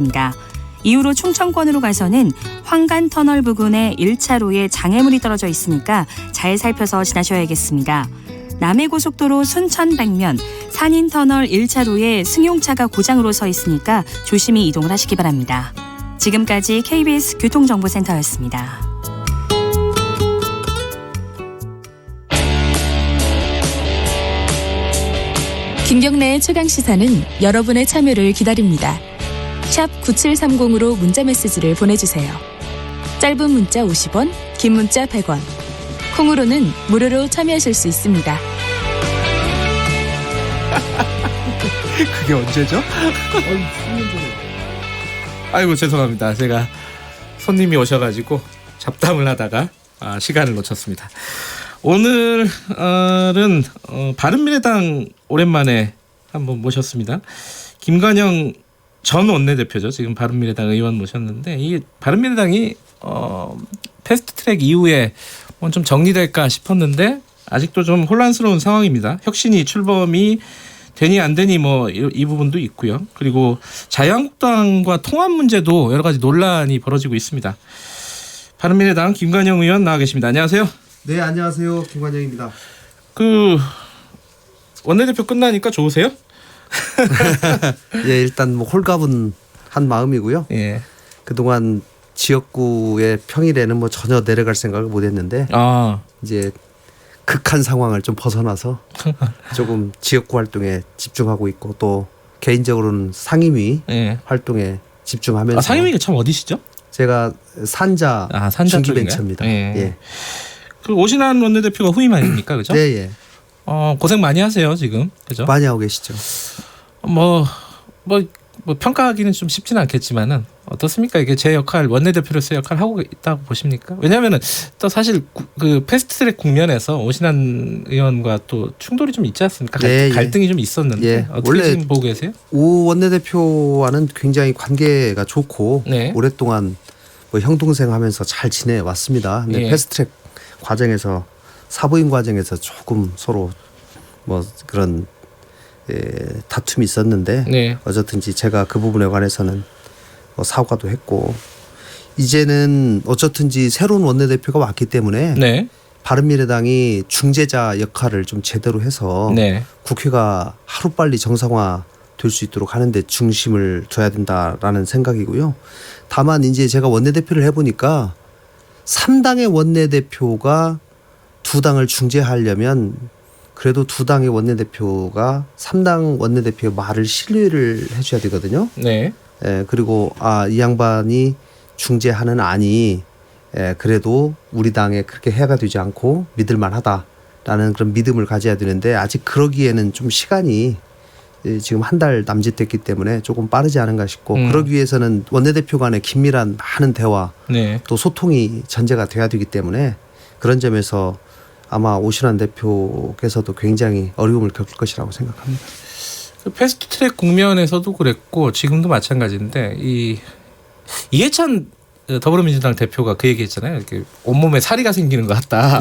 입니다. 이후로 충청권으로 가서는 황간터널 부근에 1차로에 장애물이 떨어져 있으니까 잘 살펴서 지나셔야겠습니다. 남해고속도로 순천 방면 산인터널 1차로에 승용차가 고장으로 서 있으니까 조심히 이동을 하시기 바랍니다. 지금까지 KBS 교통정보센터였습니다. 김경래의 최강시사는 여러분의 참여를 기다립니다. 샵 9730으로 문자메시지를 보내주세요. 짧은 문자 50원, 긴 문자 100원. 콩으로는 무료로 참여하실 수 있습니다. 그게 언제죠? 아이고 죄송합니다. 제가 손님이 오셔가지고 잡담을 하다가 시간을 놓쳤습니다. 오늘은 바른미래당 오랜만에 한번 모셨습니다. 김관영 전 원내대표죠. 지금 바른미래당 의원 모셨는데 이 바른미래당이 패스트트랙 이후에 좀 정리될까 싶었는데 아직도 좀 혼란스러운 상황입니다. 혁신이 출범이 되니 안 되니 이 부분도 있고요. 그리고 자유한국당과 통합 문제도 여러 가지 논란이 벌어지고 있습니다. 바른미래당 김관영 의원 나와 계십니다. 안녕하세요. 네, 안녕하세요. 김관영입니다. 원내대표 끝나니까 좋으세요? 예, 일단 홀가분한 마음이고요. 예. 그동안 지역구의 평일에는 전혀 내려갈 생각을 못했는데 이제 극한 상황을 좀 벗어나서 조금 지역구 활동에 집중하고 있고 또 개인적으로는 상임위 활동에 집중하면서 상임위가 참 어디시죠? 제가 산자 중기벤처입니다. 예. 그 오신환 원내대표가 후임 아닙니까, 그죠? 네, 예. 고생 많이 하세요 지금, 그죠? 많이 하고 계시죠. 평가하기는 좀 쉽지는 않겠지만은 어떻습니까? 이게 제 역할 원내대표로서의 역할을 하고 있다고 보십니까? 왜냐하면은 또 사실 그 패스트트랙 국면에서 오신환 의원과 또 충돌이 좀 있지 않습니까? 갈등이 좀 있었는데 어떻게 원래 지금 보고 계세요? 오 원내대표와는 굉장히 관계가 좋고 오랫동안 형 동생 하면서 잘 지내왔습니다. 근데 패스트트랙 과정에서 사부임 과정에서 조금 서로 그런 다툼이 있었는데 어쨌든지 제가 그 부분에 관해서는 사과도 했고 이제는 어쨌든지 새로운 원내대표가 왔기 때문에 바른미래당이 중재자 역할을 좀 제대로 해서 국회가 하루빨리 정상화 될 수 있도록 하는데 중심을 둬야 된다라는 생각이고요. 다만 이제 제가 원내대표를 해보니까 3당의 원내대표가 두 당을 중재하려면 그래도 두 당의 원내대표가 3당 원내대표의 말을 신뢰를 해줘야 되거든요. 그리고 이 양반이 중재하는 안이 그래도 우리 당에 그렇게 해가 되지 않고 믿을만하다라는 그런 믿음을 가져야 되는데 아직 그러기에는 좀 시간이 지금 한 달 남짓됐기 때문에 조금 빠르지 않은가 싶고 그러기 위해서는 원내대표 간의 긴밀한 많은 대화 또 소통이 전제가 돼야 되기 때문에 그런 점에서 아마 오신환 대표께서도 굉장히 어려움을 겪을 것이라고 생각합니다. 패스트트랙 국면에서도 그랬고 지금도 마찬가지인데 이해찬 더불어민주당 대표가 그 얘기했잖아요. 이렇게 온몸에 사리가 생기는 것 같다.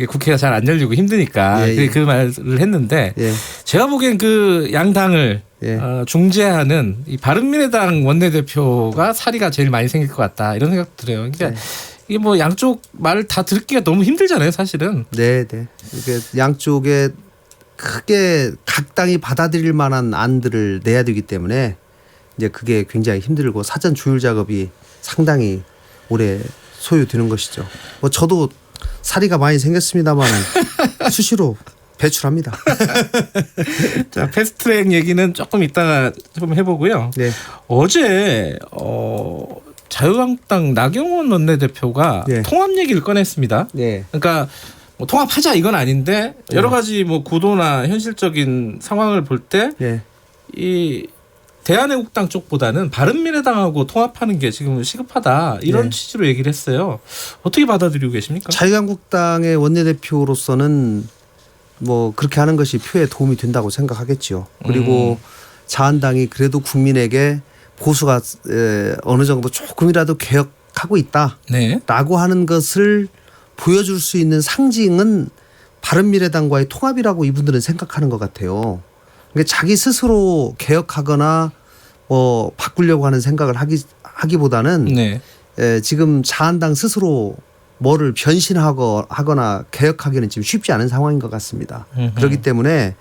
국회가 잘 안 열리고 힘드니까 그 말을 했는데 제가 보기엔 그 양당을 중재하는 이 바른미래당 원내대표가 사리가 제일 많이 생길 것 같다 이런 생각 들어요. 그러니까 이게 양쪽 말을 다 듣기가 너무 힘들잖아요, 사실은. 네. 이게 양쪽에 크게 각 당이 받아들일 만한 안들을 내야 되기 때문에 이제 그게 굉장히 힘들고 사전 조율 작업이 상당히 오래 소요되는 것이죠. 저도 사리가 많이 생겼습니다만 수시로 배출합니다. 자, 패스트트랙 얘기는 조금 이따가 좀 해보고요. 어제 자유한국당 나경원 원내대표가 통합 얘기를 꺼냈습니다. 그러니까 통합하자 이건 아닌데 여러 가지 구도나 현실적인 상황을 볼 때 이 대한애국당 쪽보다는 바른미래당하고 통합하는 게 지금 시급하다 이런 취지로 얘기를 했어요. 어떻게 받아들이고 계십니까? 자유한국당의 원내대표로서는 그렇게 하는 것이 표에 도움이 된다고 생각하겠죠. 그리고 자한당이 그래도 국민에게 보수가 어느 정도 조금이라도 개혁하고 있다라고 하는 것을 보여줄 수 있는 상징은 바른미래당과의 통합이라고 이분들은 생각하는 것 같아요. 그러니까 자기 스스로 개혁하거나 바꾸려고 하는 생각을 하기보다는 네. 지금 자한당 스스로 뭐를 변신하거나 개혁하기는 지금 쉽지 않은 상황인 것 같습니다. 그렇기 때문에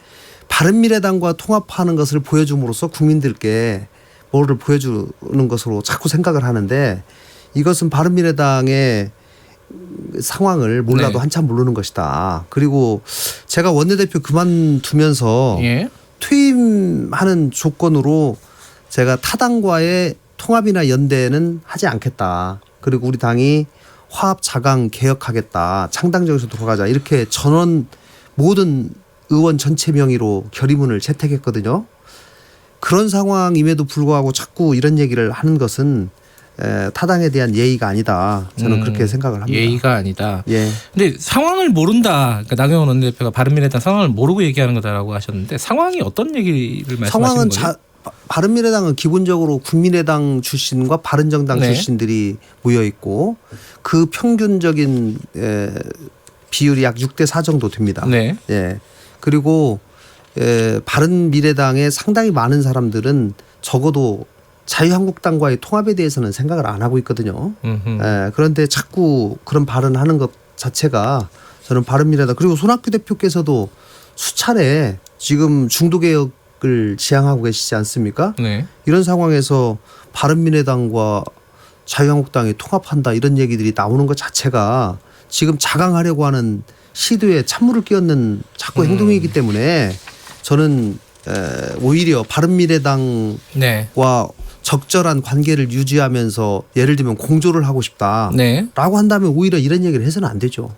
바른미래당과 통합하는 것을 보여줌으로써 국민들께 뭐를 보여주는 것으로 자꾸 생각을 하는데 이것은 바른미래당의 상황을 몰라도 네. 한참 모르는 것이다. 그리고 제가 원내대표 그만두면서 예. 퇴임하는 조건으로 제가 타당과의 통합이나 연대는 하지 않겠다. 그리고 우리 당이 화합 자강 개혁하겠다. 창당적에서 돌아가자. 이렇게 전원 모든 의원 전체 명의로 결의문을 채택했거든요. 그런 상황임에도 불구하고 자꾸 이런 얘기를 하는 것은 타당에 대한 예의가 아니다. 저는 그렇게 생각을 합니다. 예의가 아니다. 예. 근데 상황을 모른다. 그러니까 나경원 원내대표가 바른미래당 상황을 모르고 얘기하는 거다라고 하셨는데 상황이 어떤 얘기를 말씀하시는 거예요? 바른미래당은 기본적으로 국민의당 출신과 바른정당 네. 출신들이 모여 있고 그 평균적인 비율이 약 6대4 정도 됩니다. 네. 예. 그리고 바른미래당의 상당히 많은 사람들은 적어도 자유한국당과의 통합에 대해서는 생각을 안 하고 있거든요. 그런데 자꾸 그런 발언하는 것 자체가 저는 바른미래당 그리고 손학규 대표께서도 수차례 지금 중도개혁을 지향하고 계시지 않습니까? 네. 이런 상황에서 바른미래당과 자유한국당이 통합한다 이런 얘기들이 나오는 것 자체가 지금 자강하려고 하는 시도에 찬물을 끼얹는 자꾸 행동이기 때문에 저는 오히려 바른미래당과 네. 적절한 관계를 유지하면서 예를 들면 공조를 하고 싶다라고 네. 한다면 오히려 이런 얘기를 해서는 안 되죠.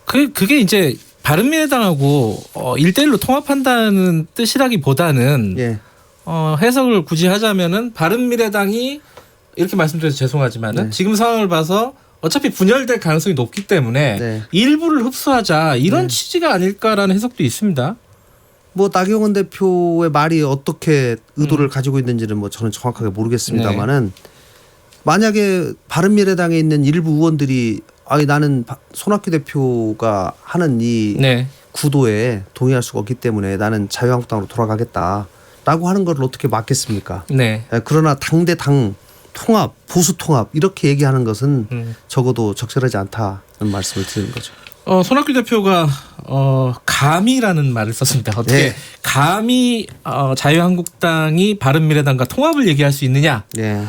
그게 이제 바른미래당하고 1대1로 통합한다는 뜻이라기보다는 예. 해석을 굳이 하자면은 바른미래당이 이렇게 말씀드려서 죄송하지만은 네. 지금 상황을 봐서 어차피 분열될 가능성이 높기 때문에 네. 일부를 흡수하자 이런 네. 취지가 아닐까라는 해석도 있습니다. 뭐 나경원 대표의 말이 어떻게 의도를 가지고 있는지는 뭐 저는 정확하게 모르겠습니다만은 만약에 바른미래당에 있는 일부 의원들이 아니 나는 손학규 대표가 하는 이 네. 구도에 동의할 수가 없기 때문에 나는 자유한국당으로 돌아가겠다라고 하는 걸 어떻게 막겠습니까? 네. 그러나 당대당 통합, 보수 통합 이렇게 얘기하는 것은 적어도 적절하지 않다는 말씀을 드리는 거죠. 손학규 대표가 감히라는 말을 썼습니다. 어떻게 네. 감히 자유한국당이 바른미래당과 통합을 얘기할 수 있느냐? 예.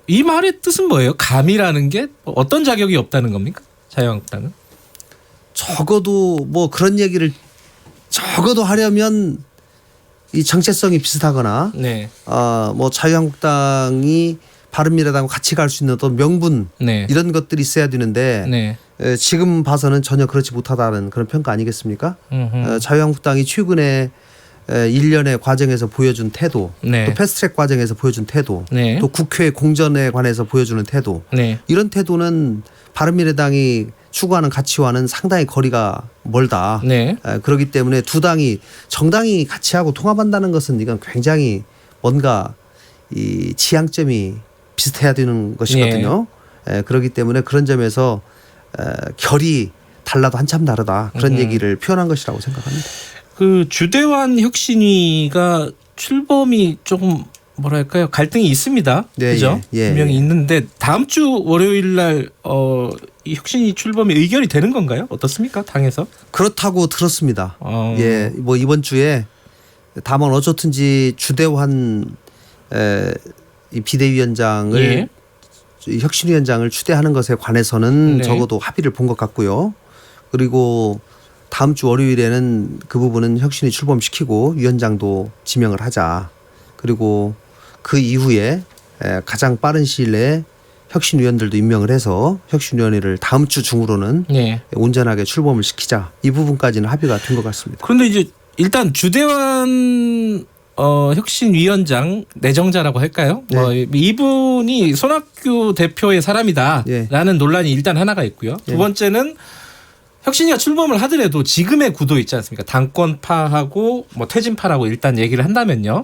이 말의 뜻은 뭐예요? 감히라는 게 어떤 자격이 없다는 겁니까? 자유한국당은? 적어도 뭐 그런 얘기를 적어도 하려면 이 정체성이 비슷하거나 네. 뭐 자유한국당이 바른미래당과 같이 갈 수 있는 어떤 명분 네. 이런 것들이 있어야 되는데 네. 지금 봐서는 전혀 그렇지 못하다는 그런 평가 아니겠습니까? 자유한국당이 최근에 일련의 과정에서 보여준 태도, 네. 또 패스트트랙 과정에서 보여준 태도, 네. 또 국회 공전에 관해서 보여주는 태도, 네. 이런 태도는 바른미래당이 추구하는 가치와는 상당히 거리가 멀다. 네. 그렇기 때문에 두 당이 정당이 같이 하고 통합한다는 것은 이건 굉장히 뭔가 이 지향점이 비슷해야 되는 것이거든요. 그렇기 때문에 그런 점에서 결이 달라도 한참 다르다. 그런 얘기를 표현한 것이라고 생각합니다. 그 주대환 혁신위가 출범이 조금 뭐랄까요 갈등이 있습니다. 네, 그죠? 분명히 있는데 다음 주 월요일 날 이 혁신위 출범이 의결이 되는 건가요? 어떻습니까? 당에서? 그렇다고 들었습니다. 예, 뭐 이번 주에 다만 어쨌든지 주대환 이 비대위원장을 예. 혁신위원장을 추대하는 것에 관해서는 네. 적어도 합의를 본 것 같고요. 그리고 다음 주 월요일에는 그 부분은 혁신이 출범시키고 위원장도 지명을 하자. 그리고 그 이후에 가장 빠른 시일 내에 혁신위원들도 임명을 해서 혁신위원회를 다음 주 중으로는 네. 온전하게 출범을 시키자. 이 부분까지는 합의가 된 것 같습니다. 그런데 이제 일단 주대환 혁신위원장 내정자라고 할까요? 네. 이분이 손학규 대표의 사람이다라는 네. 논란이 일단 하나가 있고요. 두 번째는 혁신위가 출범을 하더라도 지금의 구도 있지 않습니까? 당권파하고 뭐 퇴진파라고 일단 얘기를 한다면요.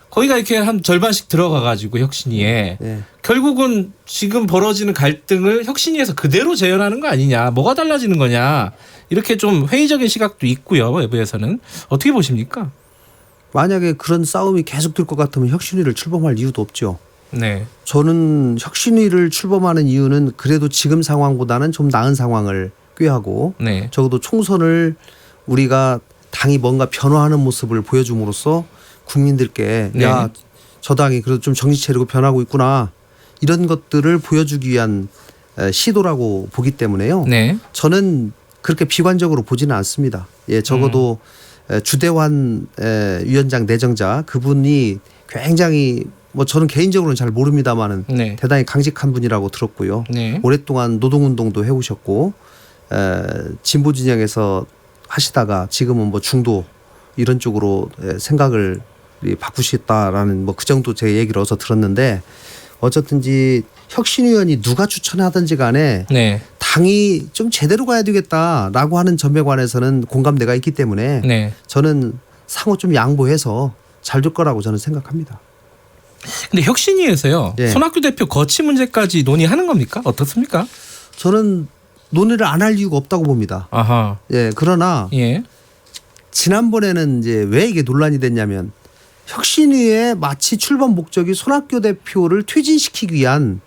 거기가 이렇게 한 절반씩 들어가가지고 혁신위에 결국은 지금 벌어지는 갈등을 혁신위에서 그대로 재현하는 거 아니냐? 뭐가 달라지는 거냐? 이렇게 좀 회의적인 시각도 있고요. 외부에서는 어떻게 보십니까? 만약에 그런 싸움이 계속될 것 같으면 혁신위를 출범할 이유도 없죠. 네. 저는 혁신위를 출범하는 이유는 그래도 지금 상황보다는 좀 나은 상황을 꾀하고 네. 적어도 총선을 우리가 당이 뭔가 변화하는 모습을 보여줌으로써 국민들께 네. 야, 저 당이 그래도 좀 정신 차리고 변하고 있구나 이런 것들을 보여주기 위한 시도라고 보기 때문에요. 네. 저는 그렇게 비관적으로 보지는 않습니다. 예, 적어도 주대환 위원장 내정자 그분이 굉장히 뭐 저는 개인적으로는 잘 모릅니다만은 네. 대단히 강직한 분이라고 들었고요. 네. 오랫동안 노동운동도 해오셨고 진보 진영에서 하시다가 지금은 뭐 중도 이런 쪽으로 생각을 바꾸시겠다라는 뭐 그 정도 제 얘기를 어서 들었는데 어쨌든지 혁신위원이 누가 추천하든지 간에 네. 당이 좀 제대로 가야 되겠다라고 하는 점에 관해서는 공감대가 있기 때문에 네. 저는 상호 좀 양보해서 잘 될 거라고 저는 생각합니다. 근데 혁신위에서요. 예. 손학규 대표 거취 문제까지 논의하는 겁니까? 어떻습니까? 저는 논의를 안 할 이유가 없다고 봅니다. 아하. 예, 그러나 예. 지난번에는 이제 왜 이게 논란이 됐냐면 혁신위의 마치 출범 목적이 손학규 대표를 퇴진시키기 위한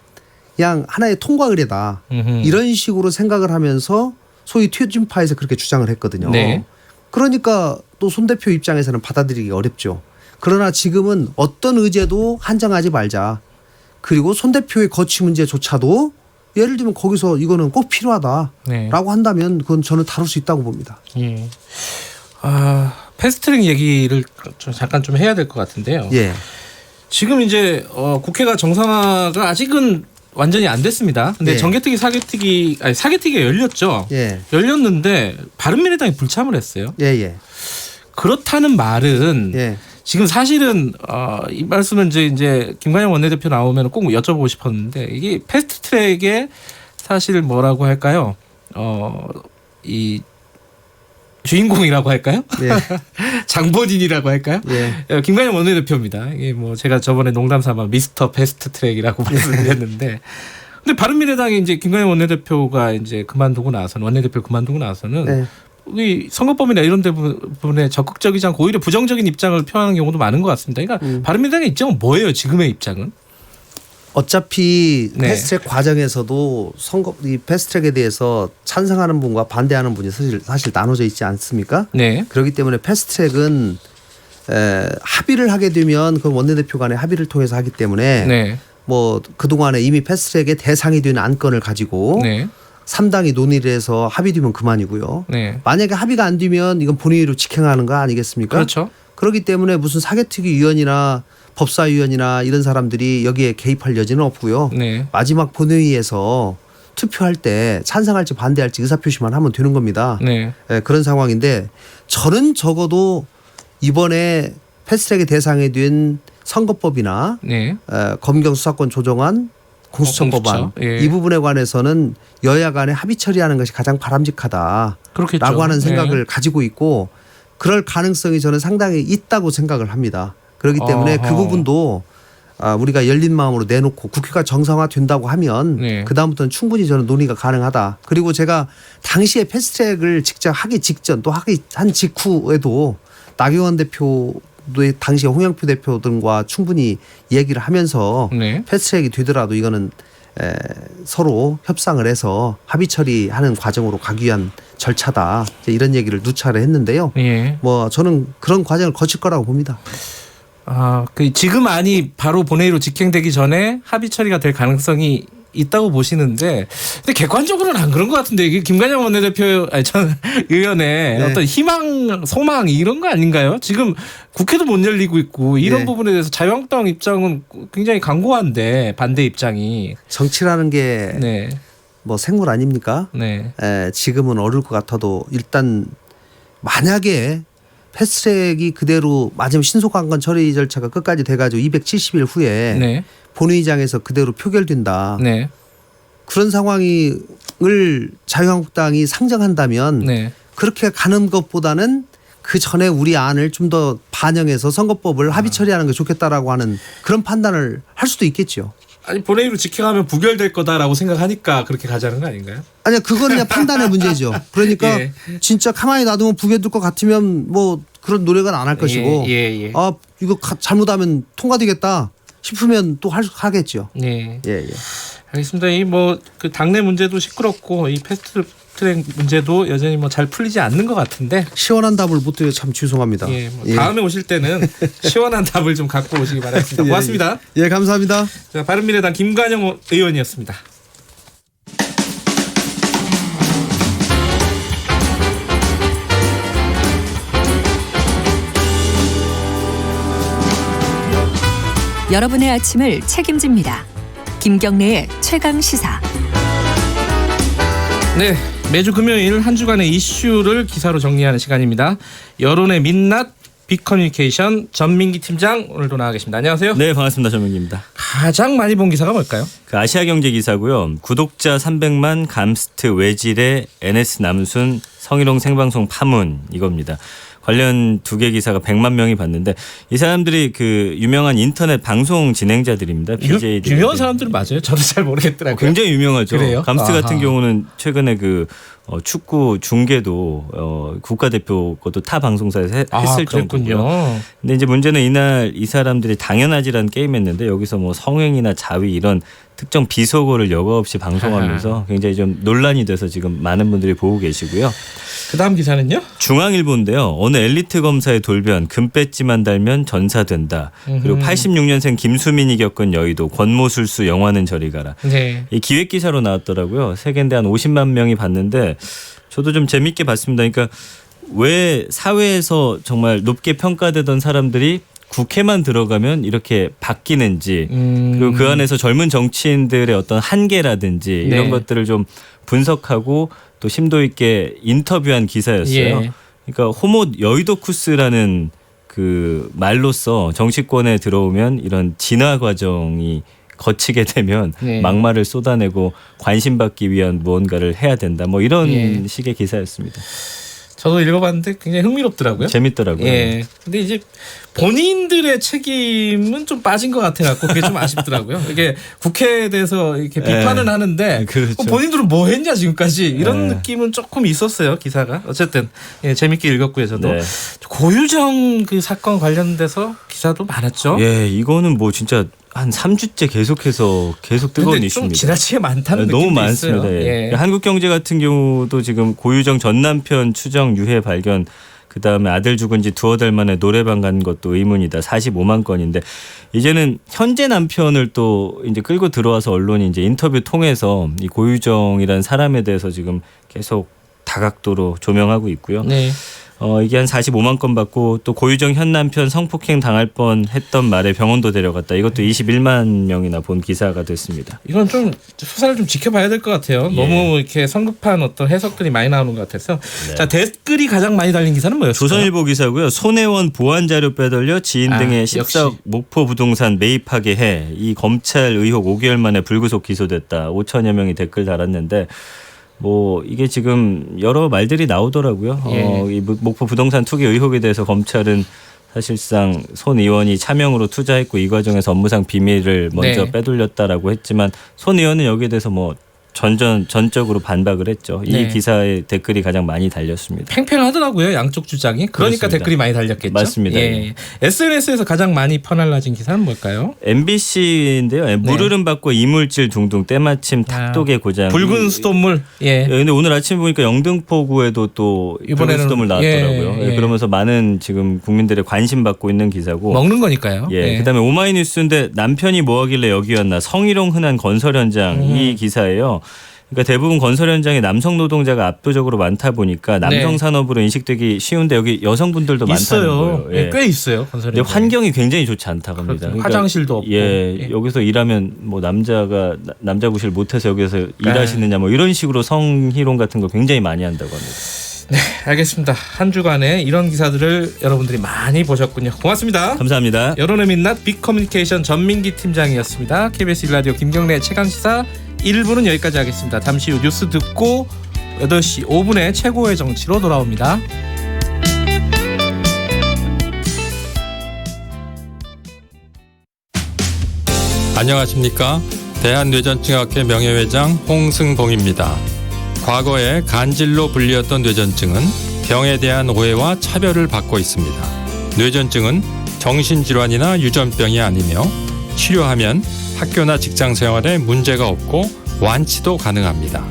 그냥 하나의 통과 의례다. 이런 식으로 생각을 하면서 소위 퇴진파에서 그렇게 주장을 했거든요. 네. 그러니까 또 손 대표 입장에서는 받아들이기 어렵죠. 그러나 지금은 어떤 의제도 한정하지 말자. 그리고 손 대표의 거취 문제조차도 예를 들면 거기서 이거는 꼭 필요하다라고 네. 한다면 그건 저는 다룰 수 있다고 봅니다. 예. 패스트트랙 얘기를 잠깐 좀 해야 될 것 같은데요. 예. 지금 이제 국회가 정상화가 아직은 완전히 안 됐습니다. 근데 예. 정개특위 사개특위가 열렸죠. 예. 열렸는데 바른미래당이 불참을 했어요. 예. 그렇다는 말은 예. 지금 사실은 이 말씀은 이제 김관영 원내대표 나오면 꼭 여쭤보고 싶었는데 이게 패스트트랙의 사실 뭐라고 할까요? 이 주인공이라고 할까요? 예. 장본인이라고 할까요? 예. 김관영 원내대표입니다. 이게 뭐 제가 저번에 농담삼아 미스터 패스트트랙이라고 말씀드렸는데, 근데 바른미래당이 이제 김관영 원내대표가 이제 원내대표 그만두고 나서는 예. 이 선거법이나 이런 부분에 적극적이지 않고 오히려 부정적인 입장을 표하는 경우도 많은 것 같습니다. 그러니까 바른미래당의 입장은 뭐예요? 지금의 입장은? 어차피 네. 패스트트랙 과정에서도 이 패스트트랙에 대해서 찬성하는 분과 반대하는 분이 사실 나눠져 있지 않습니까? 네. 그렇기 때문에 패스트트랙은 합의를 하게 되면 그 원내대표 간의 합의를 통해서 하기 때문에 네. 뭐 그동안에 이미 패스트트랙의 대상이 된 안건을 가지고 네. 3당이 논의를 해서 합의되면 그만이고요. 네. 만약에 합의가 안 되면 이건 본회의로 직행하는 거 아니겠습니까? 그렇죠. 그렇기 때문에 무슨 사개특위 위원이나 법사위원이나 이런 사람들이 여기에 개입할 여지는 없고요. 네. 마지막 본회의에서 투표할 때 찬성할지 반대할지 의사표시만 하면 되는 겁니다. 네. 네, 그런 상황인데 저는 적어도 이번에 패스트트랙의 대상이 된 선거법이나 네. 검경 수사권 조정안, 공수처법안 예. 이 부분에 관해서는 여야 간에 합의 처리하는 것이 가장 바람직하다라고 그렇겠죠. 하는 생각을 네. 가지고 있고 그럴 가능성이 저는 상당히 있다고 생각을 합니다. 그렇기 때문에 그 부분도 우리가 열린 마음으로 내놓고 국회가 정상화된다고 하면 네. 그다음부터는 충분히 저는 논의가 가능하다. 그리고 제가 당시에 패스트트랙을 직접 하기 직전 또 한 직후에도 나경원 대표도 당시에 홍영표 대표 등과 충분히 얘기를 하면서 네. 패스트트랙이 되더라도 이거는 서로 협상을 해서 합의 처리하는 과정으로 가기 위한 절차다. 이런 얘기를 누차례 했는데요. 예. 뭐 저는 그런 과정을 거칠 거라고 봅니다. 지금 안이 바로 본회의로 직행되기 전에 합의 처리가 될 가능성이 있다고 보시는데, 근데 객관적으로는 안 그런 것 같은데 이게 김관영 원내대표, 전 의원의 네. 어떤 희망, 소망 이런 거 아닌가요? 지금 국회도 못 열리고 있고 이런 네. 부분에 대해서 자유한국당 입장은 굉장히 강고한데 반대 입장이. 정치라는 게 뭐 네. 생물 아닙니까? 네. 지금은 어려울 것 같아도 일단 만약에 패스트트랙이 그대로 맞으면 신속한건 처리 절차가 끝까지 돼가지고 270일 후에 네. 본회의장에서 그대로 표결된다. 네. 그런 상황을 자유한국당이 상정한다면 네. 그렇게 가는 것보다는 그 전에 우리 안을 좀 더 반영해서 선거법을 합의 처리하는 게 좋겠다라고 하는 그런 판단을 할 수도 있겠죠. 아니 본회의로 지켜가면 부결될 거다라고 생각하니까 그렇게 가자는 거 아닌가요? 아니야 그건 그냥 판단의 문제죠. 그러니까 예. 진짜 가만히 놔두면 부결될 것 같으면 뭐 그런 노력은 안 할 것이고 예. 아 이거 잘못하면 통과되겠다 싶으면 또 하겠죠. 네. 예. 알겠습니다. 이 뭐 그 당내 문제도 시끄럽고 이 패스트트랙 문제도 여전히 뭐 잘 풀리지 않는 것 같은데 시원한 답을 못 드려 참 죄송합니다. 예, 뭐 다음에 오실 때는 시원한 답을 좀 갖고 오시기 바라겠습니다. 고맙습니다. 예, 감사합니다. 자, 바른미래당 김관영 의원이었습니다. 여러분의 아침을 책임집니다. 김경래의 최강 시사. 네, 매주 금요일 한 주간의 이슈를 기사로 정리하는 시간입니다. 여론의 민낯 빅커뮤니케이션 전민기 팀장 오늘도 나와 계십니다. 안녕하세요. 네, 반갑습니다. 전민기입니다. 가장 많이 본 기사가 뭘까요? 그 아시아경제 기사고요. 구독자 300만 감스트 외질의 NS 남순 성희롱 생방송 파문 이겁니다. 관련 두 개 기사가 100만 명이 봤는데 이 사람들이 그 유명한 인터넷 방송 진행자들입니다. BJ들. 유명한 사람들은 맞아요? 저도 잘 모르겠더라고요. 굉장히 유명하죠. 그래요? 감스트 아하. 같은 경우는 최근에 그 축구 중계도 국가대표 것도 타 방송사에서 했을 정도고요. 근데 이제 문제는 이날 이 사람들이 당연하지라는 게임했는데 여기서 뭐 성행위나 자위 이런 특정 비속어를 여과 없이 방송하면서 굉장히 좀 논란이 돼서 지금 많은 분들이 보고 계시고요. 그다음 기사는요? 중앙일보인데요. 어느 엘리트 검사의 돌변 금배지만 달면 전사된다. 그리고 86년생 김수민이 겪은 여의도 권모술수 영화는 저리 가라. 네. 이 기획 기사로 나왔더라고요. 세계인데 한 50만 명이 봤는데 저도 좀 재밌게 봤습니다. 그러니까 왜 사회에서 정말 높게 평가되던 사람들이 국회만 들어가면 이렇게 바뀌는지 그리고 그 안에서 젊은 정치인들의 어떤 한계라든지 이런 네. 것들을 좀 분석하고 또 심도 있게 인터뷰한 기사였어요. 예. 그러니까 호모 여의도쿠스라는 그 말로써 정치권에 들어오면 이런 진화 과정이 거치게 되면 네. 막말을 쏟아내고 관심받기 위한 무언가를 해야 된다. 뭐 이런 예. 식의 기사였습니다. 저도 읽어봤는데 굉장히 흥미롭더라고요. 재밌더라고요. 예. 근데 이제 본인들의 책임은 좀 빠진 것 같아갖고 그게 좀 아쉽더라고요. 이게 국회에 대해서 이렇게 비판은 하는데 그렇죠. 본인들은 뭐 했냐 지금까지 이런 네. 느낌은 조금 있었어요 기사가. 어쨌든 예, 재밌게 읽었고요 저도. 네. 고유정 그 사건 관련돼서 기사도 많았죠. 예, 이거는 뭐 진짜 한 3주째 계속해서 계속 뜨거운 근데 이슈입니다. 좀 지나치게 많다는 너무 느낌도 많습니다. 있어요. 예. 예. 한국경제 같은 경우도 지금 고유정 전 남편 추정 유해 발견 그다음에 아들 죽은 지 두어 달 만에 노래방 간 것도 의문이다. 45만 건인데 이제는 현재 남편을 또 이제 끌고 들어와서 언론이 이제 인터뷰 통해서 이 고유정이라는 사람에 대해서 지금 계속 다각도로 조명하고 있고요. 네. 이게 한 45만 건 받고 또 고유정 현 남편 성폭행 당할 뻔했던 말에 병원도 데려갔다. 이것도 21만 명이나 본 기사가 됐습니다. 이건 좀 수사를 좀 지켜봐야 될 것 같아요. 예. 너무 이렇게 성급한 어떤 해석들이 많이 나오는 것 같아서. 네. 자, 댓글이 가장 많이 달린 기사는 뭐였어요? 조선일보 기사고요. 손혜원 보안 자료 빼돌려 지인 등의 역시. 14억 목포 부동산 매입하게 해. 이 검찰 의혹 5개월 만에 불구속 기소됐다. 5천여 명이 댓글 달았는데 뭐 이게 지금 여러 말들이 나오더라고요. 예. 이 목포 부동산 투기 의혹에 대해서 검찰은 사실상 손 의원이 차명으로 투자했고 이 과정에서 업무상 비밀을 먼저 네. 빼돌렸다라고 했지만 손 의원은 여기에 대해서 뭐 전적으로 반박을 했죠. 이 네. 기사에 댓글이 가장 많이 달렸습니다. 팽팽하더라고요. 양쪽 주장이. 그러니까 그렇습니다. 댓글이 많이 달렸겠죠. 맞습니다. 예. SNS에서 가장 많이 퍼날라진 기사는 뭘까요? MBC인데요. 물흐름 받고 이물질 둥둥 때마침 탁독의 고장. 붉은 수돗물. 예. 근데 오늘 아침 보니까 영등포구에도 또 이번에는 붉은 수돗물 나왔더라고요. 예. 그러면서 많은 지금 국민들의 관심 받고 있는 기사고. 먹는 거니까요. 예. 그다음에 오마이뉴스인데 남편이 뭐 하길래 여기 왔나 성희롱 흔한 건설 현장 이 기사예요. 그러니까 대부분 건설 현장에 남성 노동자가 압도적으로 많다 보니까 남성 산업으로 인식되기 쉬운데 여기 여성분들도 많다는 있어요. 거예요. 예. 꽤 있어요. 건설 근데 현장에. 환경이 굉장히 좋지 않다고 합니다. 그렇죠. 화장실도 없고. 예, 여기서 일하면 뭐 남자가 남자 구실 못해서 여기서 일하시느냐 뭐 이런 식으로 성희롱 같은 거 굉장히 많이 한다고 합니다. 네, 알겠습니다. 한 주간에 이런 기사들을 여러분들이 많이 보셨군요. 고맙습니다. 감사합니다. 여론의 민낯 빅커뮤니케이션 전민기 팀장이었습니다. KBS 1라디오 김경래 최강시사 1부는 여기까지 하겠습니다. 잠시 후 뉴스 듣고 8시 5분에 최고의 정치로 돌아옵니다. 안녕하십니까? 대한뇌전증학회 명예회장 홍승봉입니다. 과거에 간질로 불리었던 뇌전증은 병에 대한 오해와 차별을 받고 있습니다. 뇌전증은 정신질환이나 유전병이 아니며 치료하면 학교나 직장 생활에 문제가 없고 완치도 가능합니다.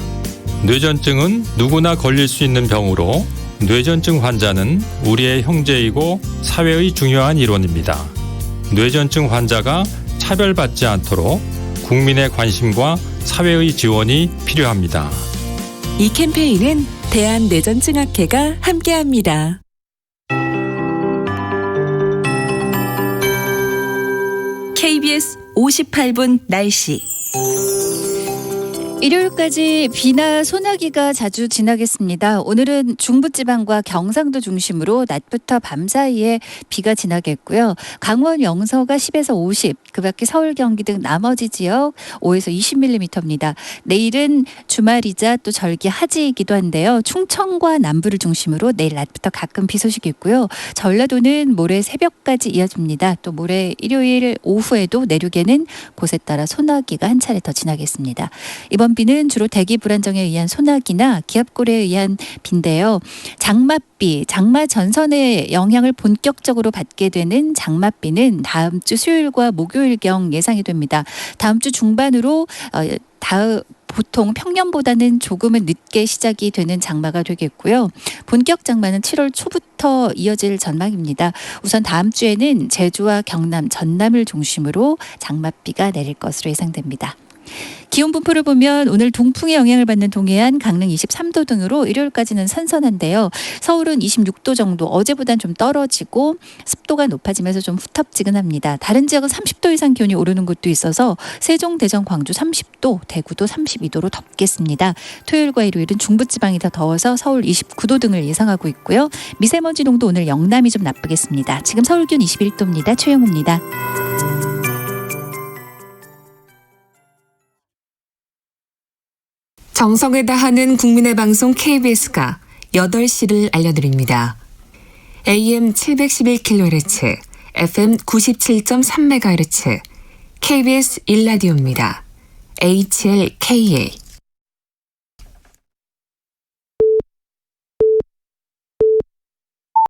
뇌전증은 누구나 걸릴 수 있는 병으로 뇌전증 환자는 우리의 형제이고 사회의 중요한 일원입니다. 뇌전증 환자가 차별받지 않도록 국민의 관심과 사회의 지원이 필요합니다. 이 캠페인은 대한뇌전증학회가 함께합니다. KBS 58분 날씨. 일요일까지 비나 소나기가 자주 지나겠습니다. 오늘은 중부지방과 경상도 중심으로 낮부터 밤 사이에 비가 지나겠고요. 강원 영서가 10에서 50, 그 밖에 서울 경기 등 나머지 지역 5에서 20mm입니다. 내일은 주말이자 또 절기 하지이기도 한데요. 충청과 남부를 중심으로 내일 낮부터 가끔 비 소식이 있고요. 전라도는 모레 새벽까지 이어집니다. 또 모레 일요일 오후에도 내륙에는 곳에 따라 소나기가 한 차례 더 지나겠습니다. 이번 비는 주로 대기 불안정에 의한 소나기나 기압골에 의한 비인데요. 장맛비, 장마 전선의 영향을 본격적으로 받게 되는 장맛비는 다음 주 수요일과 목요일경 예상이 됩니다. 다음 주 중반으로 보통 평년보다는 조금은 늦게 시작이 되는 장마가 되겠고요. 본격 장마는 7월 초부터 이어질 전망입니다. 우선 다음 주에는 제주와 경남, 전남을 중심으로 장맛비가 내릴 것으로 예상됩니다. 기온 분포를 보면 오늘 동풍의 영향을 받는 동해안, 강릉 23도 등으로 일요일까지는 선선한데요. 서울은 26도 정도, 어제보다는 좀 떨어지고 습도가 높아지면서 좀 후텁지근합니다. 다른 지역은 30도 이상 기온이 오르는 곳도 있어서 세종, 대전, 광주 30도, 대구도 32도로 덥겠습니다. 토요일과 일요일은 중부지방이 더 더워서 서울 29도 등을 예상하고 있고요. 미세먼지 농도 오늘 영남이 좀 나쁘겠습니다. 지금 서울 기온 21도입니다. 최영우입니다. 정성을 다하는 국민의 방송 KBS가 8시를 알려드립니다. AM 711kHz, FM 97.3MHz, KBS 1라디오입니다. HLKA